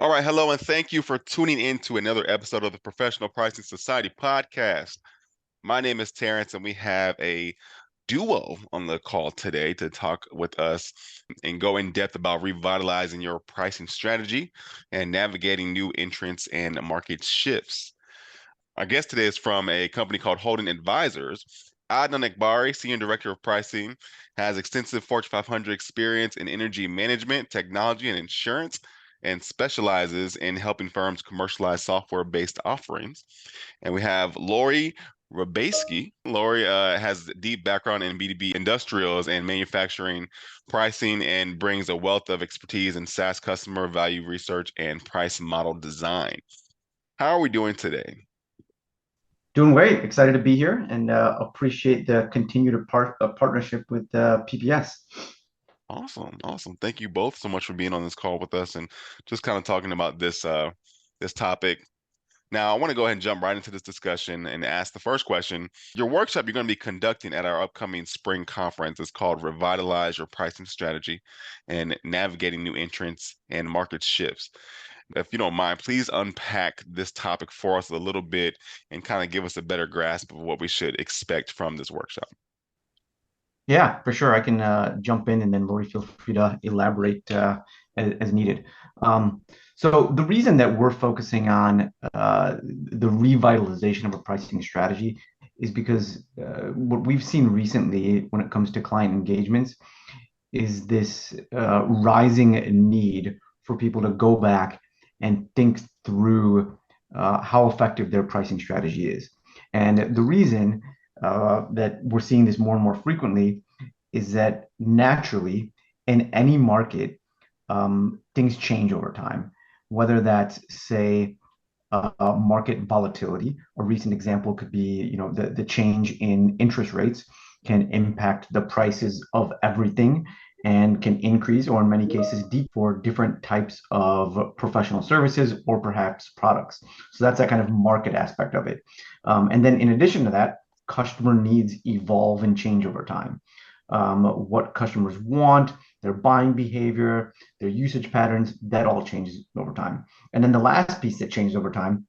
All right, hello, and thank you for tuning in to another episode of the Professional Pricing Society podcast. My name is Terrence, and we have a duo on the call today to talk with us and go in depth about revitalizing your pricing strategy and navigating new entrants and market shifts. Our guest today is from a company called Holding Advisors. Adnan Ekbari, Senior Director of Pricing, has extensive Fortune 500 experience in energy management, technology, and insurance, and specializes in helping firms commercialize software-based offerings. And we have Lori Rabaski. Lori has a deep background in B2B industrials and manufacturing pricing and brings a wealth of expertise in SaaS customer value research and price model design. How are we doing today? Doing great. Excited to be here and appreciate the continued partnership with PPS. Awesome, awesome. Thank you both so much for being on this call with us and just kind of talking about this topic. Now, I want to go ahead and jump right into this discussion and ask the first question. Your workshop you're going to be conducting at our upcoming spring conference is called Revitalize Your Pricing Strategy and Navigating New Entrants and Market Shifts. If you don't mind, please unpack this topic for us a little bit and kind of give us a better grasp of what we should expect from this workshop. Yeah, for sure. I can jump in and then Lori, feel free to elaborate as needed. So the reason that we're focusing on the revitalization of a pricing strategy is because what we've seen recently when it comes to client engagements is this rising need for people to go back and think through how effective their pricing strategy is. And the reason that we're seeing this more and more frequently is that naturally in any market, things change over time, whether that's, say, market volatility. A recent example could be, the change in interest rates can impact the prices of everything and can increase, or in many cases, for different types of professional services or perhaps products. So that's that kind of market aspect of it. And then in addition to that, customer needs evolve and change over time. What customers want, their buying behavior, their usage patterns, that all changes over time. And then the last piece that changes over time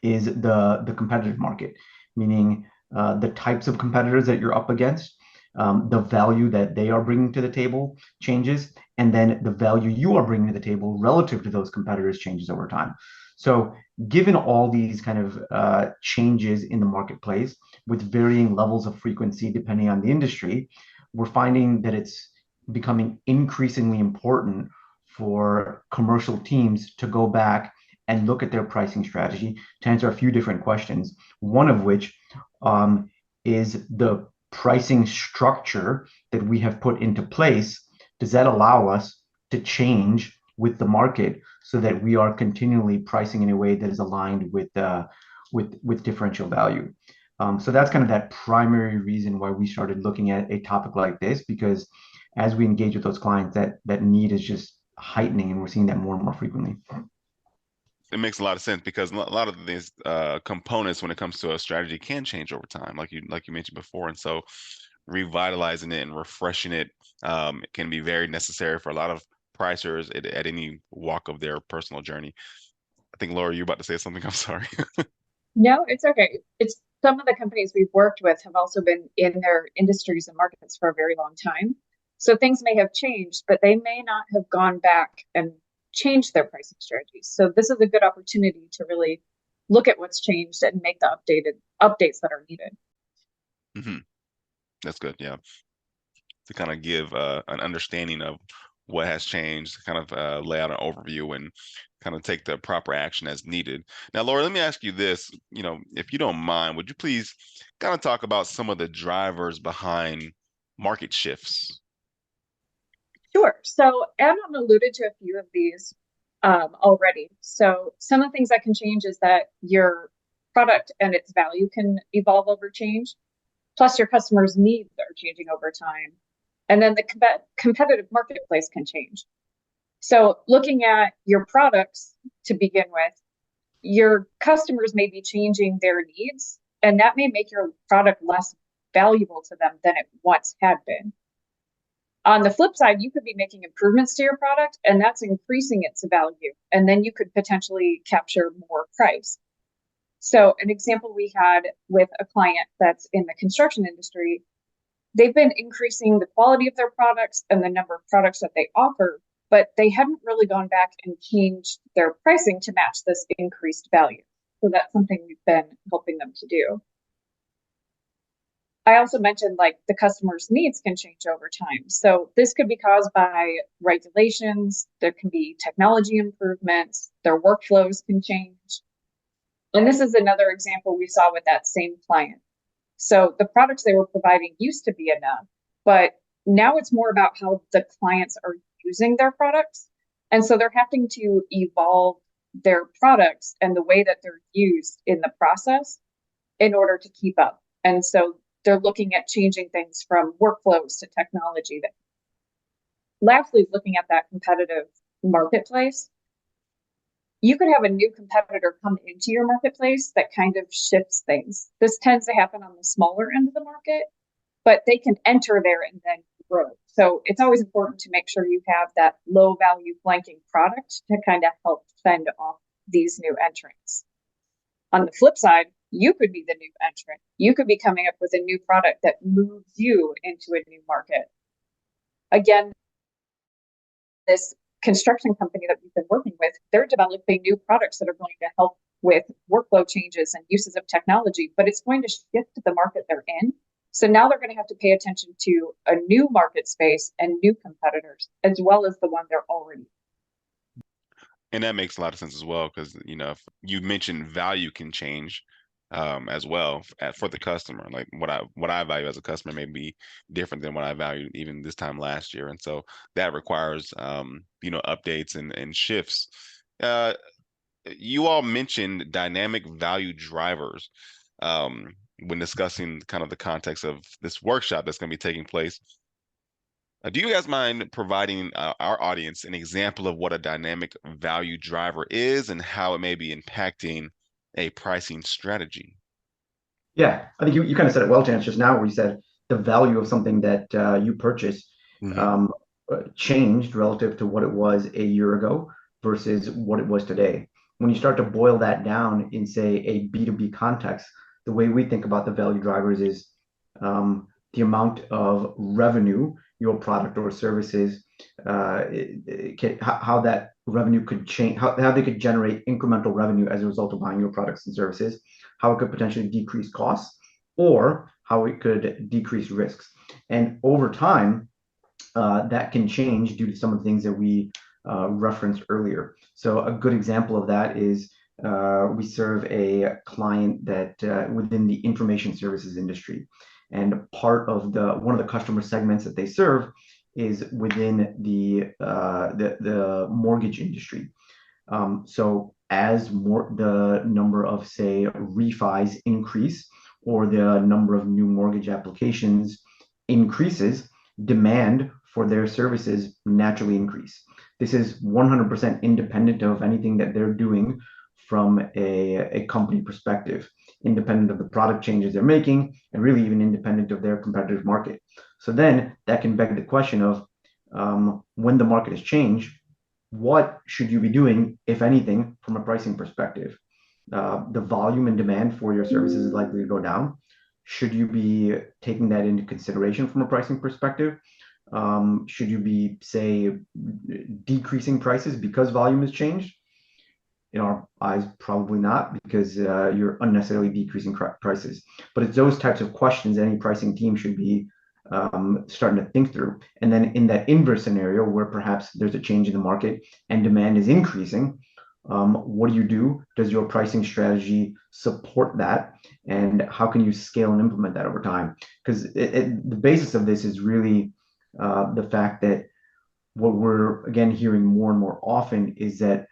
is the competitive market, meaning the types of competitors that you're up against, the value that they are bringing to the table changes, and then the value you are bringing to the table relative to those competitors changes over time. So, given all these kind of changes in the marketplace with varying levels of frequency depending on the industry, we're finding that it's becoming increasingly important for commercial teams to go back and look at their pricing strategy to answer a few different questions. One of which is the pricing structure that we have put into place. Does that allow us to change with the market so that we are continually pricing in a way that is aligned with differential value? So that's kind of that primary reason why we started looking at a topic like this, because as we engage with those clients, that need is just heightening, and we're seeing that more and more frequently. It makes a lot of sense because a lot of these components when it comes to a strategy can change over time, like you mentioned before, and so revitalizing it and refreshing it can be very necessary for a lot of pricers at any walk of their personal journey. I think Laura, you're about to say something. I'm sorry. No, it's okay. It's some of the companies we've worked with have also been in their industries and markets for a very long time. So things may have changed, but they may not have gone back and changed their pricing strategies. So this is a good opportunity to really look at what's changed and make the updated updates that are needed. hmm That's good. Yeah, to kind of give an understanding of what has changed, kind of lay out an overview and kind of take the proper action as needed. Now, Laura, let me ask you this, if you don't mind, would you please kind of talk about some of the drivers behind market shifts? Sure. So Adam alluded to a few of these already. So some of the things that can change is that your product and its value can evolve over change, plus your customers' needs are changing over time. And then the competitive marketplace can change. So looking at your products to begin with, your customers may be changing their needs, and that may make your product less valuable to them than it once had been. On the flip side, you could be making improvements to your product, and that's increasing its value. And then you could potentially capture more price. So, an example we had with a client that's in the construction industry, they've been increasing the quality of their products and the number of products that they offer, but they hadn't really gone back and changed their pricing to match this increased value. So that's something we've been helping them to do. I also mentioned like the customer's needs can change over time. So this could be caused by regulations, there can be technology improvements, their workflows can change. And this is another example we saw with that same client. So the products they were providing used to be enough, but now it's more about how the clients are using their products. And so they're having to evolve their products and the way that they're used in the process in order to keep up. And so they're looking at changing things from workflows to technology. Lastly, looking at that competitive marketplace, you could have a new competitor come into your marketplace that kind of shifts things. This tends to happen on the smaller end of the market, but they can enter there and then grow. So it's always important to make sure you have that low value flanking product to kind of help fend off these new entrants. On the flip side, you could be the new entrant. You could be coming up with a new product that moves you into a new market. Again, this construction company that we've been working with, they're developing new products that are going to help with workflow changes and uses of technology, but it's going to shift the market they're in. So now they're going to have to pay attention to a new market space and new competitors, as well as the one they're already. And that makes a lot of sense as well, because if you mentioned value can change as well for the customer. Like what I value as a customer may be different than what I valued even this time last year, and so that requires updates and shifts. You all mentioned dynamic value drivers when discussing kind of the context of this workshop that's going to be taking place. Do you guys mind providing our audience an example of what a dynamic value driver is and how it may be impacting a pricing strategy? Yeah, I think you kind of said it well, Chance, just now, where you said the value of something that you purchased changed relative to what it was a year ago versus what it was today. When you start to boil that down in, say, a B2B context, the way we think about the value drivers is the amount of revenue your product or services, how that revenue could change, how they could generate incremental revenue as a result of buying your products and services, how it could potentially decrease costs, or how it could decrease risks. And over time, that can change due to some of the things that we referenced earlier. So a good example of that is we serve a client that within the information services industry. And part of one of the customer segments that they serve is within the mortgage industry. So as the number of, say, refis increase or the number of new mortgage applications increases, demand for their services naturally increase. This is 100% independent of anything that they're doing from a company perspective, independent of the product changes they're making, and really even independent of their competitive market. So then that can beg the question of when the market has changed, what should you be doing, if anything, from a pricing perspective? The volume and demand for your services is likely to go down. Should you be taking that into consideration from a pricing perspective? Should you be, say, decreasing prices because volume has changed? In our eyes, probably not, because you're unnecessarily decreasing prices. But it's those types of questions any pricing team should be starting to think through. And then in that inverse scenario where perhaps there's a change in the market and demand is increasing, what do you do? Does your pricing strategy support that? And how can you scale and implement that over time? Because the basis of this is really the fact that what we're, again, hearing more and more often is that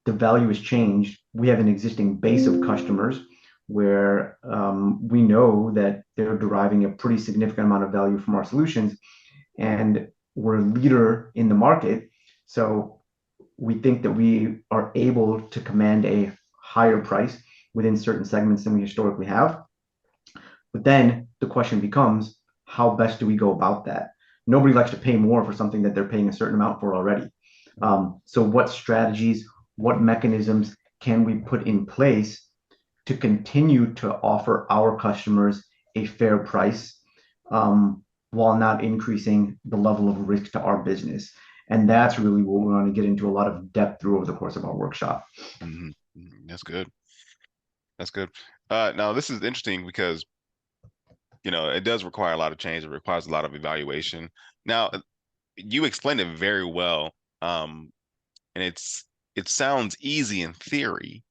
the value has changed. We have an existing base of customers where we know that they're deriving a pretty significant amount of value from our solutions, and we're a leader in the market. So we think that we are able to command a higher price within certain segments than we historically have. But then the question becomes, how best do we go about that? nobody likes to pay more for something that they're paying a certain amount for already. So what strategies, what mechanisms can we put in place to continue to offer our customers a fair price, while not increasing the level of risk to our business? And that's really what we want to get into a lot of depth through over the course of our workshop. Mm-hmm. That's good. That's good. Now this is interesting because, it does require a lot of change. It requires a lot of evaluation. Now, you explained it very well. And it sounds easy in theory,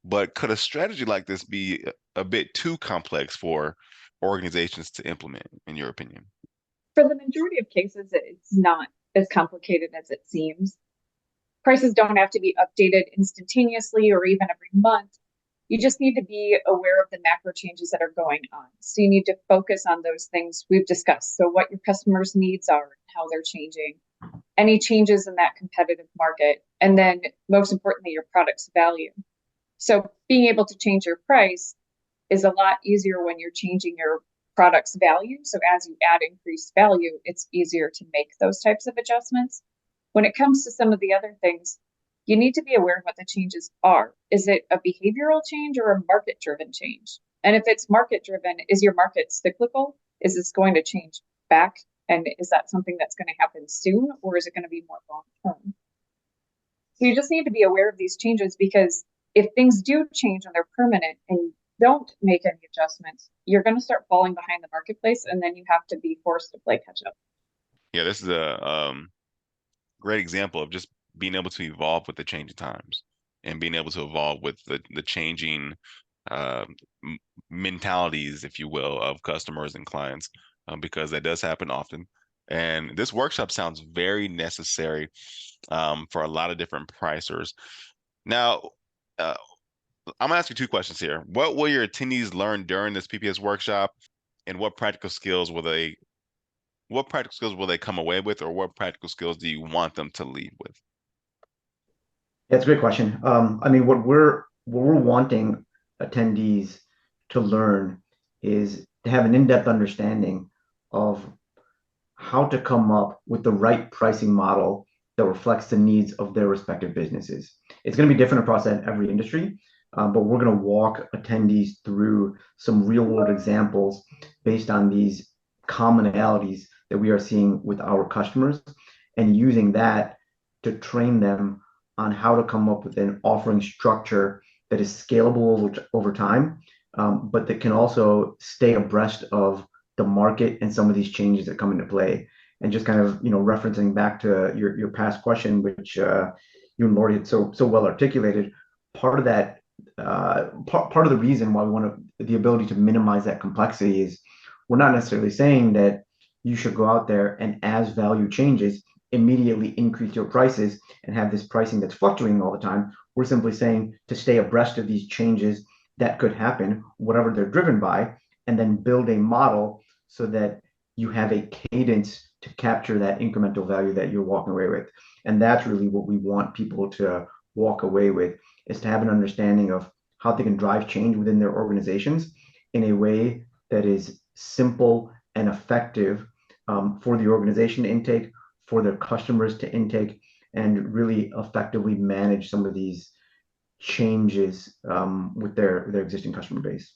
but could a strategy like this be a bit too complex for organizations to implement, in your opinion? For the majority of cases, it's not as complicated as it seems. Prices don't have to be updated instantaneously or even every month. You just need to be aware of the macro changes that are going on. So you need to focus on those things we've discussed. So what your customers' needs are, how they're changing, any changes in that competitive market, and then most importantly, your product's value. So being able to change your price is a lot easier when you're changing your product's value. So as you add increased value, it's easier to make those types of adjustments. When it comes to some of the other things, you need to be aware of what the changes are. Is it a behavioral change or a market driven change? And if it's market driven, is your market cyclical? Is this going to change back? And is that something that's going to happen soon, or is it going to be more long term? So you just need to be aware of these changes, because if things do change and they're permanent and you don't make any adjustments, you're going to start falling behind the marketplace, and then you have to be forced to play catch up. Yeah, this is a great example of just being able to evolve with the changing times and being able to evolve with the changing uh, mentalities, if you will, of customers and clients, because that does happen often. And this workshop sounds very necessary for a lot of different pricers. Now, uh, I'm gonna ask you two questions here. What will your attendees learn during this PPS workshop, and what practical skills will they come away with, or what practical skills do you want them to leave with? That's a great question. I mean, what we're wanting attendees to learn is to have an in-depth understanding of how to come up with the right pricing model that reflects the needs of their respective businesses. It's going to be different across every industry, but we're going to walk attendees through some real-world examples based on these commonalities that we are seeing with our customers, and using that to train them on how to come up with an offering structure that is scalable over time, but that can also stay abreast of the market and some of these changes that come into play. And just kind of, referencing back to your past question, which you and Lori had so well articulated, part of that, part of the reason why we want the ability to minimize that complexity is we're not necessarily saying that you should go out there and, as value changes, immediately increase your prices and have this pricing that's fluctuating all the time. We're simply saying to stay abreast of these changes that could happen, whatever they're driven by, and then build a model so that you have a cadence to capture that incremental value that you're walking away with. And that's really what we want people to walk away with, is to have an understanding of how they can drive change within their organizations in a way that is simple and effective, for the organization to intake, for their customers to intake, and really effectively manage some of these changes, with their existing customer base.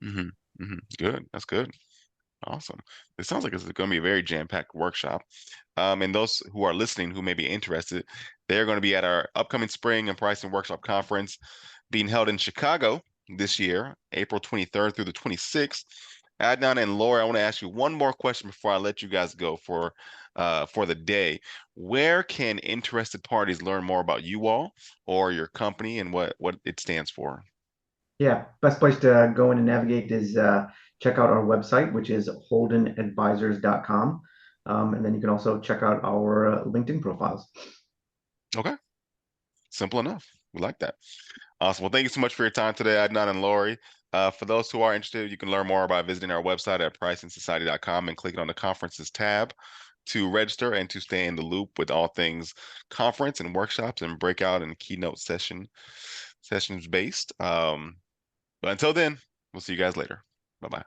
Mm-hmm. Mm-hmm. Good. That's good. Awesome. It sounds like it's going to be a very jam-packed workshop. And those who are listening who may be interested, they're going to be at our upcoming Spring and Pricing Workshop Conference being held in Chicago this year, April 23rd through the 26th. Adnan and Laura, I want to ask you one more question before I let you guys go for the day. Where can interested parties learn more about you all or your company and what it stands for? Yeah, best place to go in and navigate is check out our website, which is holdenadvisors.com. And then you can also check out our LinkedIn profiles. Okay, simple enough. We like that. Awesome. Well, thank you so much for your time today, Adnan and Lori. For those who are interested, you can learn more by visiting our website at pricingsociety.com and clicking on the conferences tab to register and to stay in the loop with all things conference and workshops and breakout and keynote sessions based. But until then, we'll see you guys later. Bye-bye.